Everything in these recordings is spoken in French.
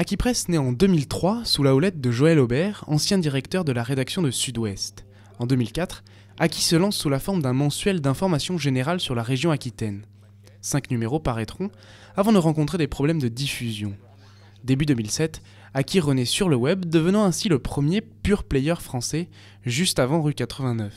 Akipress naît en 2003 sous la houlette de Joël Aubert, ancien directeur de la rédaction de Sud-Ouest. En 2004, Aki se lance sous la forme d'un mensuel d'information générale sur la région aquitaine. 5 numéros paraîtront avant de rencontrer des problèmes de diffusion. Début 2007, Aki renaît sur le web, devenant ainsi le premier pure player français, juste avant rue 89.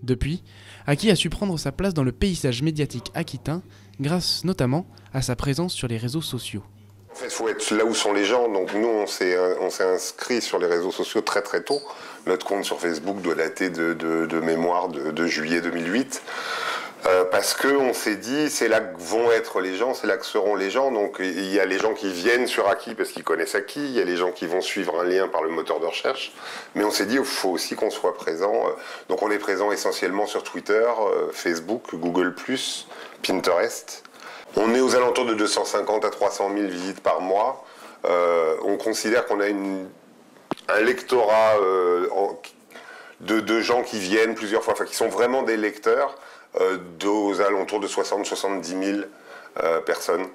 Depuis, Aki a su prendre sa place dans le paysage médiatique aquitain, grâce notamment à sa présence sur les réseaux sociaux. En fait, il faut être là où sont les gens. Donc nous, on s'est inscrit sur les réseaux sociaux très très tôt. Notre compte sur Facebook doit dater de mémoire de juillet 2008. Parce qu'on s'est dit, c'est là que vont être les gens, c'est là que seront les gens. Donc il y a les gens qui viennent sur Aki parce qu'ils connaissent Aki, il y a les gens qui vont suivre un lien par le moteur de recherche. Mais on s'est dit, il faut aussi qu'on soit présent. Donc on est présent essentiellement sur Twitter, Facebook, Google+, Pinterest. On est aux alentours de 250 à 300 000 visites par mois. On considère qu'on a un lectorat de gens qui viennent plusieurs fois, enfin qui sont vraiment des lecteurs, aux alentours de 60-70 000 personnes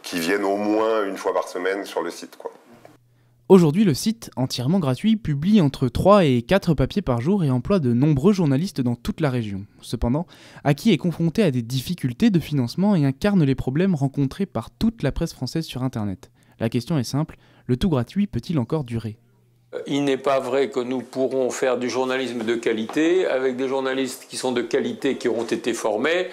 qui viennent au moins une fois par semaine sur le site, quoi. Aujourd'hui, le site, entièrement gratuit, publie entre 3 et 4 papiers par jour et emploie de nombreux journalistes dans toute la région. Cependant, Aki est confronté à des difficultés de financement et incarne les problèmes rencontrés par toute la presse française sur Internet. La question est simple, le tout gratuit peut-il encore durer ? Il n'est pas vrai que nous pourrons faire du journalisme de qualité avec des journalistes qui sont de qualité, qui auront été formés,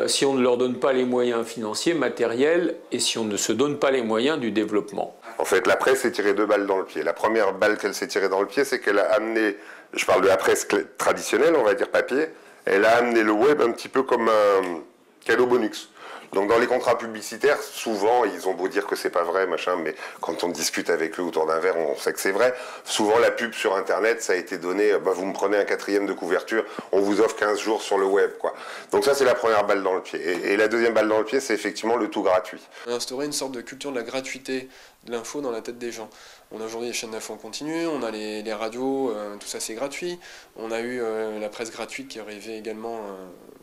si on ne leur donne pas les moyens financiers, matériels, et si on ne se donne pas les moyens du développement. En fait, la presse s'est tirée 2 balles dans le pied. La première balle qu'elle s'est tirée dans le pied, c'est qu'elle a amené, je parle de la presse traditionnelle, on va dire papier, elle a amené le web un petit peu comme un cadeau bonus. Donc dans les contrats publicitaires, souvent, ils ont beau dire que c'est pas vrai, machin, mais quand on discute avec eux autour d'un verre, on sait que c'est vrai. Souvent, la pub sur Internet, ça a été donné, vous me prenez un 4e de couverture, on vous offre 15 jours sur le web, quoi. Donc ça, c'est la première balle dans le pied. Et la deuxième balle dans le pied, c'est effectivement le tout gratuit. On a instauré une sorte de culture de la gratuité de l'info dans la tête des gens. On a aujourd'hui les chaînes d'info en continu, on a les radios, tout ça c'est gratuit. On a eu la presse gratuite qui arrivait également,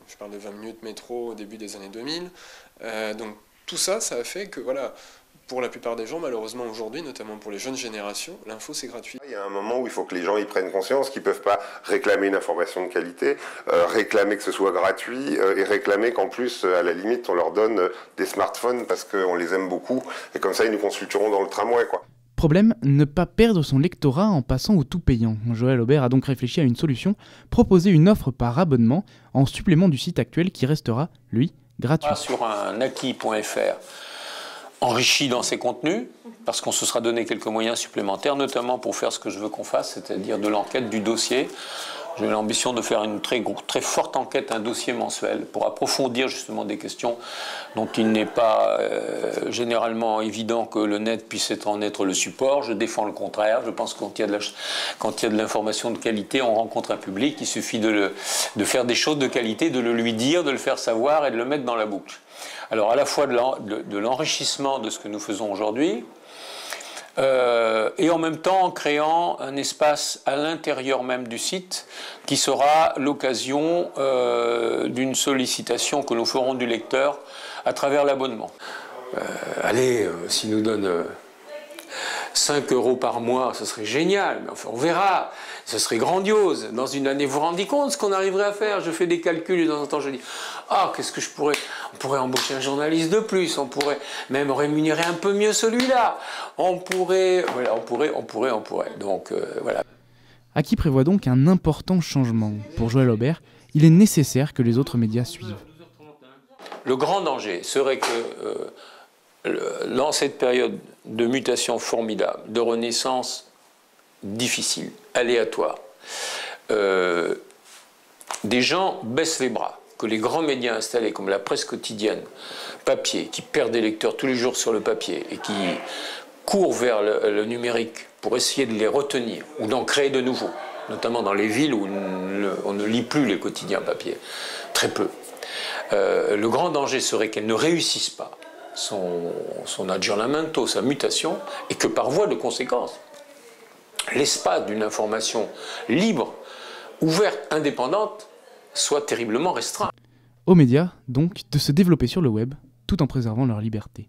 je parle de 20 minutes métro au début des années 2000. Donc tout ça, ça a fait que voilà, pour la plupart des gens, malheureusement aujourd'hui, notamment pour les jeunes générations, l'info c'est gratuit. Il y a un moment où il faut que les gens y prennent conscience qu'ils ne peuvent pas réclamer une information de qualité, réclamer que ce soit gratuit et réclamer qu'en plus, à la limite, on leur donne des smartphones parce qu'on les aime beaucoup et comme ça ils nous consulteront dans le tramway, quoi. Problème, ne pas perdre son lectorat en passant au tout payant. Joël Aubert a donc réfléchi à une solution, proposer une offre par abonnement en supplément du site actuel qui restera, lui, gratuit. Sur un aki.fr enrichi dans ses contenus, parce qu'on se sera donné quelques moyens supplémentaires, notamment pour faire ce que je veux qu'on fasse, c'est-à-dire de l'enquête, du dossier. J'ai l'ambition de faire une très forte enquête, un dossier mensuel, pour approfondir justement des questions dont il n'est pas généralement évident que le net puisse en être le support. Je défends le contraire. Je pense que quand il y a de l'information de qualité, on rencontre un public. Il suffit de faire des choses de qualité, de le lui dire, de le faire savoir et de le mettre dans la boucle. Alors à la fois de l'enrichissement de ce que nous faisons aujourd'hui, et en même temps en créant un espace à l'intérieur même du site qui sera l'occasion d'une sollicitation que nous ferons du lecteur à travers l'abonnement. S'il nous donne 5 € par mois, ce serait génial, mais enfin on verra, ce serait grandiose. Dans une année, vous vous rendez compte ce qu'on arriverait à faire? Je fais des calculs et de temps en temps je dis qu'est-ce que on pourrait embaucher un journaliste de plus, on pourrait même rémunérer un peu mieux celui-là, on pourrait. Donc voilà. Aki prévoit donc un important changement. Pour Joël Aubert, il est nécessaire que les autres médias suivent. Le grand danger serait que dans cette période de mutation formidable, de renaissance difficile, aléatoire, des gens baissent les bras, que les grands médias installés comme la presse quotidienne, papier, qui perdent des lecteurs tous les jours sur le papier et qui courent vers le numérique pour essayer de les retenir ou d'en créer de nouveaux, notamment dans les villes où on ne lit plus les quotidiens papier, très peu. Le grand danger serait qu'elles ne réussissent pas son aggiornamento, sa mutation, et que par voie de conséquence, l'espace d'une information libre, ouverte, indépendante, soit terriblement restreint. Aux médias, donc, de se développer sur le web, tout en préservant leur liberté.